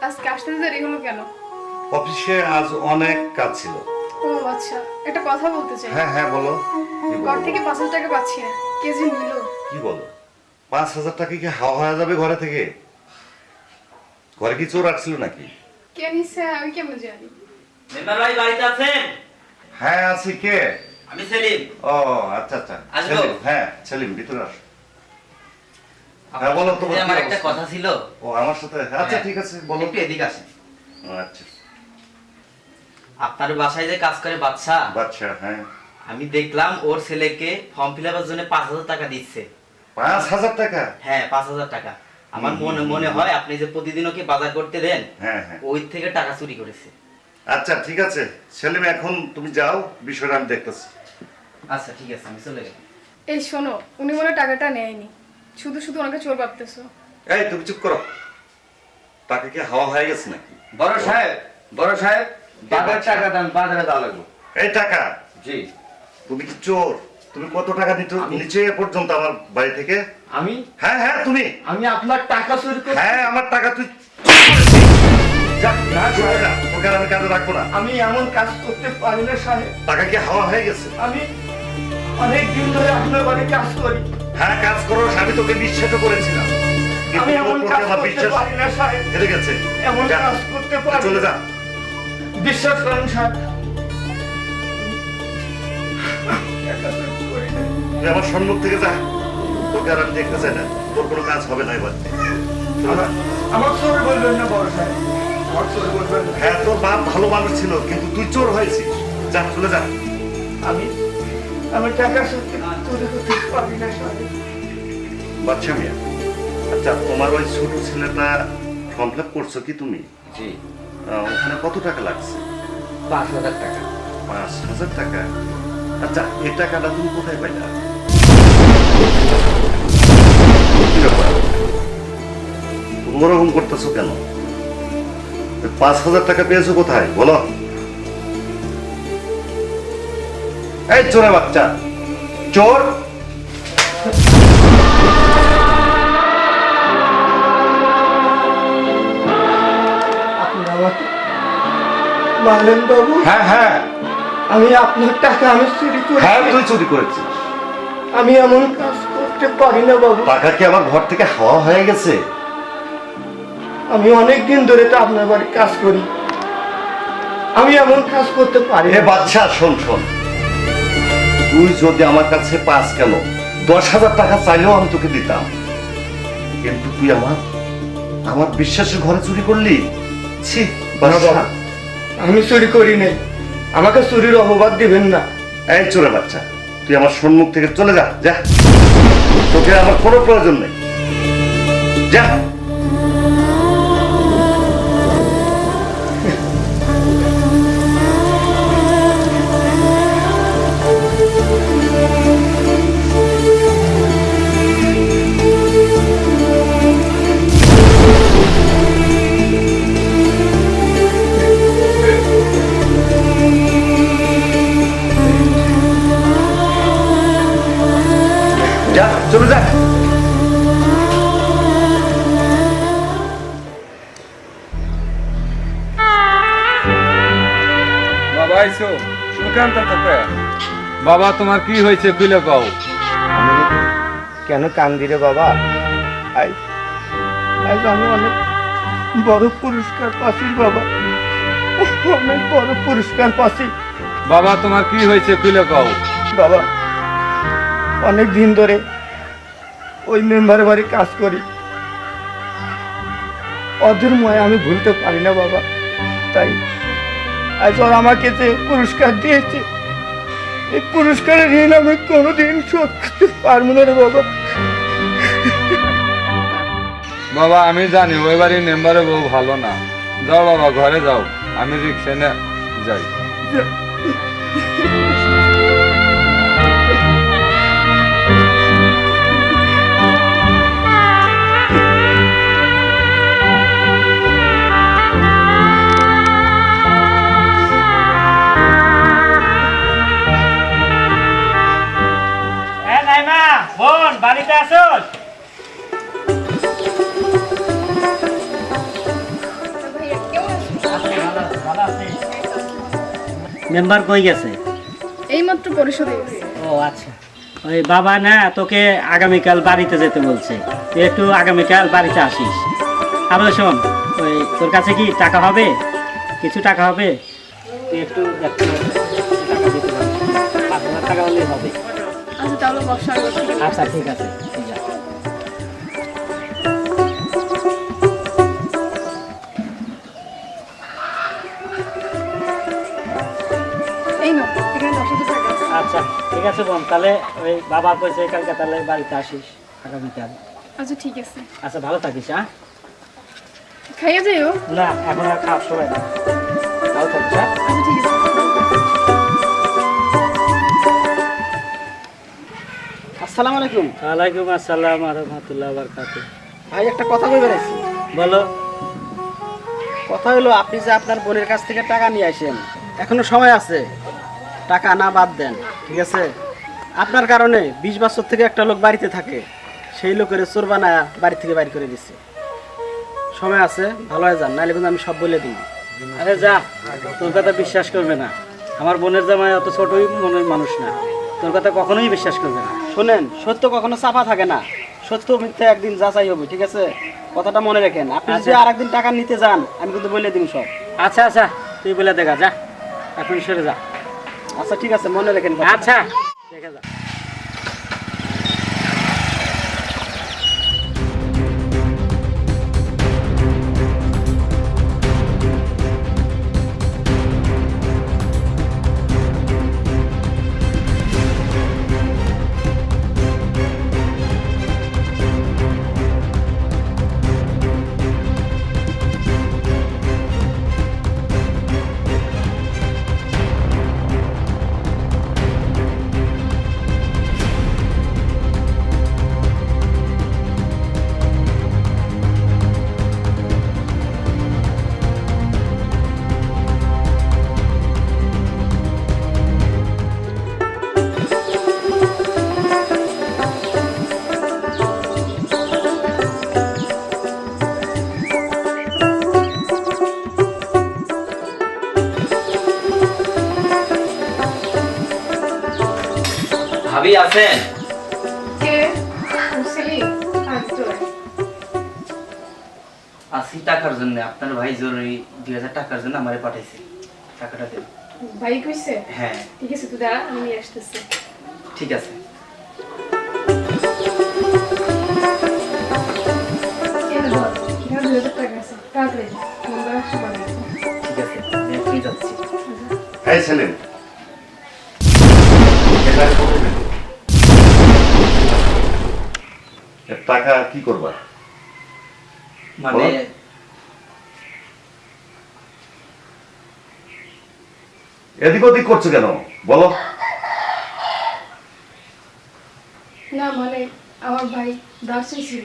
আজকে আসতে দেরি হলো কেন? অফিসে আজ অনেক কাজ ছিল। ও আচ্ছা, একটা কথা বলতে চাই। হ্যাঁ হ্যাঁ বলো। কি ঘর বলো? থেকে 5,000 টাকা পাচ্ছি না, কে যে নিল? কি বলো? 5,000 টাকা কি হাওয়া হয়ে যাবে ঘরে থেকে? ঘরে কি চোর আসছিল নাকি? কে নিছে আমি কেমন জানি? মেম্বার ভাই বাড়িতে আছেন? হ্যাঁ আছি। কে? আমি সেলিম। ও আচ্ছা আচ্ছা। আসবো? সেলিম, হ্যাঁ সেলিম ভিতরে আসো। হ্যাঁ বলো তো। আপনার সাথে আমার একটা কথা ছিল। ও আমার সাথে? আচ্ছা হ্যাঁ। ঠিক আছে বলো। একটু এদিকে আসেন। ও, আচ্ছা আপনার বাসায় যে কাজ করে বাচ্চা, আচ্ছা। হ্যাঁ আমি দেখলাম ওর ছেলেকে ফর্ম ফিল আপের জন্য 5,000 টাকা দিচ্ছে। 5,000 টাকা? হ্যাঁ 5,000 টাকা। আমার মনে হয় আপনি যে প্রতিদিন ওকে বাজার করতে দেন, হ্যাঁ হ্যাঁ। ওই থেকে টাকা চুরি করেছে। আচ্ছা ঠিক আছে সেলিম, এখন তুমি যাও, বিষয়টা আমি দেখতেছি। আচ্ছা ঠিক আছে, আমি চলে গেলাম। এই শোনো, উনি মনে হয় টাকাটা নেয়নি, শুধু শুধু ওনাকে চোর ভাবতেছো। এই তুমি চুপ করো। টাকা কি হাওয়া হয়ে গেছে নাকি? বড় সাহেব, বাজার টাকা দাম, বাজারে দেওয়া লাগবে। এই টাকা? জি। তুমি কি চোর? তুমি কত টাকা নিচে পর্যন্ত আমার বাড়ি থেকে? আমি হ্যাঁ হ্যাঁ তুমি। আমি আপনার টাকা চুরি করে, হ্যাঁ আমার টাকা তুই যা, না সাহেব, তোকে আর আমি কাজে রাখবো না। আমি এমন কাজ করতে পারি না সাহেব। টাকা কি হাওয়া হয়ে গেছে? আমি অনেক দিন ধরে আপনার বাড়ি কাজ করি। হ্যাঁ কাজ করো, আমি তোকে বিশ্বাস করেছিলাম, কিন্তু আমি এমন তোর প্রতি কাজ আমার করতে বিশ্বাস পারি না সাহেব। হেরে গেছে। এমন যা, কাজ করতে পারি চলে যা। না। বিশ্বাস করেন সাহেব। টাকা চুরি করি না। তুই আমার সম্মুখ থেকে যা, তোকে আর আমি দেখতে চাই না। তোর কোনো কাজ হবে না এবার। আমার চোর বলবেন না বড় সাহেব, আমার চোর বলবেন না। হ্যাঁ তোর বাপ ভালো মানুষ ছিল, কিন্তু তুই চোর হয়েছিস। যা চলে যা। আমি টাকা চুরি করতে পারি না সাহেব। বাচ্চা মিয়া, আচ্ছা তোমার ওই ছোট ছেলেটা ফর্ম ফিল আপ করছো কি তুমি? জি। ওখানে কত টাকা লাগছে? 5,000 টাকা। 5,000 টাকা? আচ্ছা এই টাকাটা তুমি কোথায় পাইলা? কি ব্যাপার, তুমি ওরকম করতেছো কেন? 5,000 টাকা পেয়েছো কোথায় বলো? এই চোরের বাচ্চা, চোর! আপনি আমাকে মারলেন বাবু? হ্যাঁ হ্যাঁ আমি আপনার টাকা আমি চুরি হ্যাঁ করি। তুই চুরি করেছিস। আমি এমন কাজ করতে পারি না বাবু। টাকা কি আমার ঘর থেকে হাওয়া হয়ে গেছে? আমি অনেক দিন ধরে তো আপনার বাড়ি কাজ করি, আমি এমন কাজ করতে পারি এ না। বাচ্চা শোন শোন, তুই যদি আমার কাছে 5 কেন 10,000 টাকা চাইলেও আমি তোকে দিতাম, কিন্তু তুই আমার বিশ্বাসের ঘরে চুরি করলি। ছি না বাচ্চা। বাবা, আমি চুরি করি নাই, আমাকে চুরির অপবাদ দিবেন না। এই চোরে বাচ্চা, তুই আমার সম্মুখ থেকে চলে যা। যা, তোকে আমার কোনো প্রয়োজন নেই। যা। যা চলে যা। বাবা আইছো তুমি কান্তা তো বাবা, তোমার কি হয়েছে কইলে কও। আমি কেন কান্দি রে বাবা? আজ আজ আমি অনেক বড় পুরস্কার পাচ্ছি বাবা, অনেক বড় পুরস্কার পাচ্ছি। বাবা তোমার কি হয়েছে কইলে কও। বাবা অনেক দিন ধরে ওই মেম্বারের বাড়ি কাজ করি, ওদের ময় আমি ভুলতে পারি না বাবা। তাই আজ ওরা আমাকে যে পুরস্কার দিয়েছে, এই পুরস্কারের ঋণ আমি কোনোদিন শোধ করতে পারবো না রে বাবা। বাবা আমি জানি ওই বাড়ির মেম্বারে বউ ভালো না। যাও বাবা ঘরে যাও, আমি রিক্সা নিয়ে যাই। বোন বাড়িতে আসোস? মেম্বার কই গেছে? এইমাত্র পরিশোধ হয়ে গেছে। ও আচ্ছা, ওই বাবা না তোকে আগামীকাল বাড়িতে যেতে বলছে, তুই একটু আগামীকাল বাড়িতে আসিস। আর ওই শোন, ওই তোর কাছে কি টাকা হবে? কিছু টাকা হবে? তুই একটু দেখতে টাকা দিতে পারিস, 5,000 টাকা হলেই হবে। আচ্ছা তাহলে বর্ষা আচ্ছা ঠিক আছে, তুই যা। এই নাও, এখানে 10,000 টাকা আছে। আচ্ছা ঠিক আছে বোন, তাহলে ওই বাবা কইছে কালকে তাহলে বাড়িতে আসিস আগামীকাল। আচ্ছা ঠিক আছে, আচ্ছা ভালো থাকিস। হ্যাঁ, খাইয়ে যাইও। না এখন আর খাওয়ার সময় না, ভালো থাকিস। হ্যাঁ, আচ্ছা ঠিক আছে। আসসালামু আলাইকুম। ওয়ালাইকুম আসসালাম ওয়া রাহমাতুল্লাহি ওয়া বারাকাতুহু। ভাই একটা কথা কই বেড়াইছি। বলো। কথা হলো আপনি যে আপনার বোনের কাছ থেকে টাকা নিয়ে আসেন, এখনো সময় আছে, টাকা না বাদ দেন, ঠিক আছে? আপনার কারণে 20 বছর থেকে একটা লোক বাড়িতে থাকে, সেই লোকের চোর বানায় বাড়ি থেকে বাইর করে দিচ্ছে। সময় আছে, ভালো হয়ে যান, নাহলে কিন্তু আমি সব বলে দিই। আরে যা, তোর কথা বিশ্বাস করবে না। আমার বোনের জামাই অত ছোটই মনের মানুষ না, তোর কথা কখনোই বিশ্বাস করবে না। শোনেন, সত্য কখনো চাপা থাকে না, সত্য মিথ্যা একদিন যাচাই হবে, ঠিক আছে? কথাটা মনে রাখেন। আপনি যদি আর একদিন টাকা নিতে যান, আমি কিন্তু বলে দিন সব। আচ্ছা আচ্ছা, তুই বলে দেখা, যা এখন সরে যা। আচ্ছা ঠিক আছে, মনে রাখেন কথাটা। আচ্ছা দেখে যা। ভাবি আছেন? কে? মুসলি? আর চলে। 80 টাকার জন্য আপনার ভাই জরুরি 2000 টাকার জন্য আমারে পাঠাইছে, টাকাটা দেন। ভাই কইছে? হ্যাঁ ঠিক আছে, তুই দাঁড়া, আমি নিয়ে আসতেছি। ঠিক আছে। এনে ধর, এখানে 2,000 টাকা আছে, তাড়াতাড়ি যা, নাম্বার আসছে বাড়ি। ঠিক আছে, আমি এখনই যাচ্ছি। এই সেলিম, এখানে কত দিবি? এর টাকা কি করবা? মানে বলো। এদিক ওদিক করছো কেন বলো? না মানে আমার ভাই ধার চাইছিল।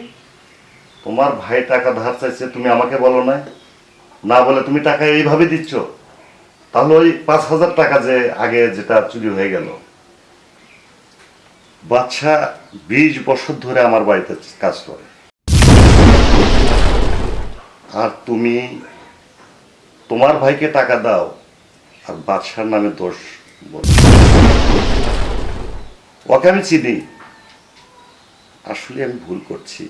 তোমার ভাই টাকা ধার চাইছে, তুমি আমাকে বলো না? না বলে তুমি টাকা এইভাবে দিচ্ছ? তাহলে ওই 5,000 টাকা যে আগে যেটা চুরি হয়ে গেল, বাচ্চা 20 বছর ধরে আমার বাড়িতে কাজ করে, আর তুমি তোমার ভাইকে টাকা দাও আর বাদশার নামে দোষ বল। ওকে আমি চিনি, আসলে আমি ভুল করছি।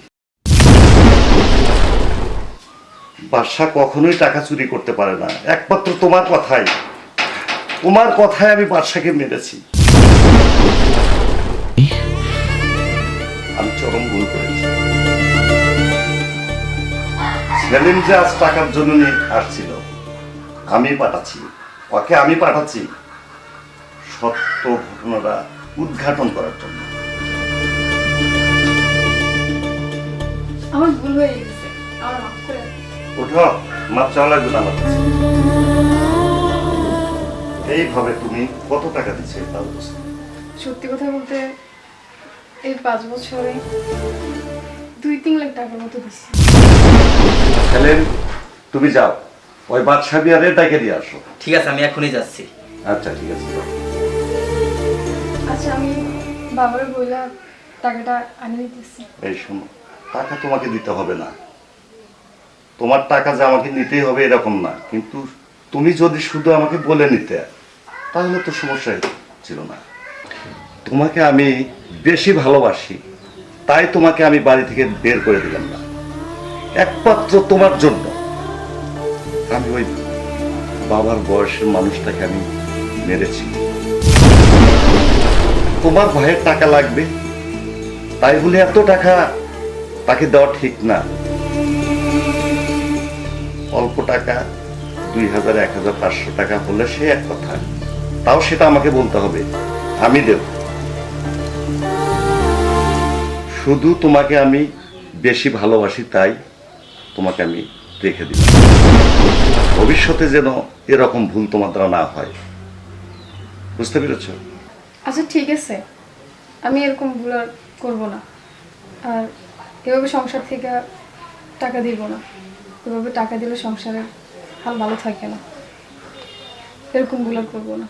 বাদশা কখনোই টাকা চুরি করতে পারে না, একমাত্র তোমার কথায় আমি বাদশাকে মেরেছি। আমি চরম ভুল করেছি। সেলিম যে আজ টাকার জন্য আসছিল, আমি পাঠাচ্ছি সত্য ঘটনাটা উদ্ঘাটন করার জন্য। আমার ভুল হয়ে গেছে, আমার মাফ করে দাও। ওঠো, মাপ চাওয়া লাগবে না আমার কাছে। এইভাবে তুমি কত টাকা দিচ্ছে তাও বুঝতে। সত্যি কথা বলতে এই 5 বছরে 2-3 লাখ টাকার মতো দিচ্ছি। সেলিম, তুমি যাও, ওই বাদশা বিয়ারে ডাকে দিয়ে আসো। ঠিক আছে, আমি এখনই যাচ্ছি। আচ্ছা ঠিক আছে, যাও। আচ্ছা আমি বাবার বইলা টাকাটা আনি দিতেছি। এই শোনো, টাকা তোমাকে দিতে হবে না, তোমার টাকা যে আমাকে নিতেই হবে এরকম না, কিন্তু তুমি যদি শুধু আমাকে বলে নিতে তাহলে তো সমস্যা ছিল না। তোমাকে আমি বেশি ভালোবাসি, তাই তোমাকে আমি বাড়ি থেকে বের করে দিলাম না। একমাত্র তোমার জন্য আমি ওই বাবার বয়সের মানুষটাকে আমি মেরেছি। তোমার ভাইয়ের টাকা লাগবে, তাই বলে এত টাকা তাকে দেওয়া ঠিক না। অল্প টাকা 2000, 1000, 500 টাকা হলে সে এক কথা, তাও সেটা আমাকে বলতে হবে, আমি দেব। শুধু তোমাকে আমি বেশি ভালোবাসি, তাই তোমাকে আমি রেখে দিলাম। ভবিষ্যতে যেন এরকম ভুল তোমার দ্বারা না হয়, বুঝতে পেরেছ? আচ্ছা ঠিক আছে, আমি এরকম ভুল আর করবো না। আর এভাবে সংসার থেকে টাকা দিব না। এভাবে টাকা দিলে সংসারের হাল ভালো থাকে না। এরকম ভুল আর করবো না।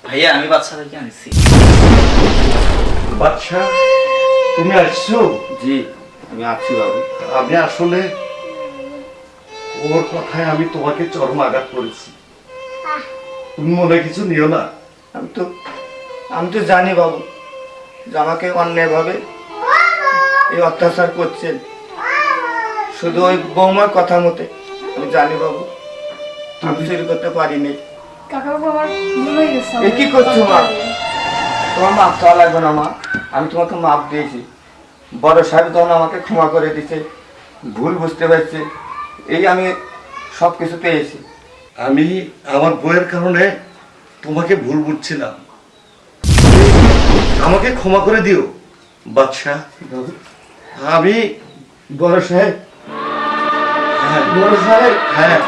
ভাইয়া আমি বাচ্চাদেরকে আনছি। বাচ্চা, তুমি আসছো? জি আমি আছি বাবু। আমি আসলে ওর কথায় আমি তোমাকে চরম আঘাত করেছি, তুমি মনে কিছু নিও না। আমি তো জানি বাবু যে আমাকে অন্যায়ভাবে এই অত্যাচার করছেন, শুধু ওই বৌমার কথা মতে আমি জানি বাবু, আমি চুরি করতে পারিনি। কাকাবাবু আমার ভুল হয়ে গেছে। এ কি করছো মা? তোমার মাপ চাওয়া লাগবে না মা, আমি তোমাকে মাপ দিয়েছি। বড় সাহেব তখন আমাকে ক্ষমা করে দিছে, ভুল বুঝতে পারছি, এই আমি সব কিছু পেয়েছি। আমি আমার বইয়ের কারণে তোমাকে ভুল বুঝছিলাম, আমাকে ক্ষমা করে দিও বাদশা। আমি বড় সাহেব, হ্যাঁ বড় সাহেব, হ্যাঁ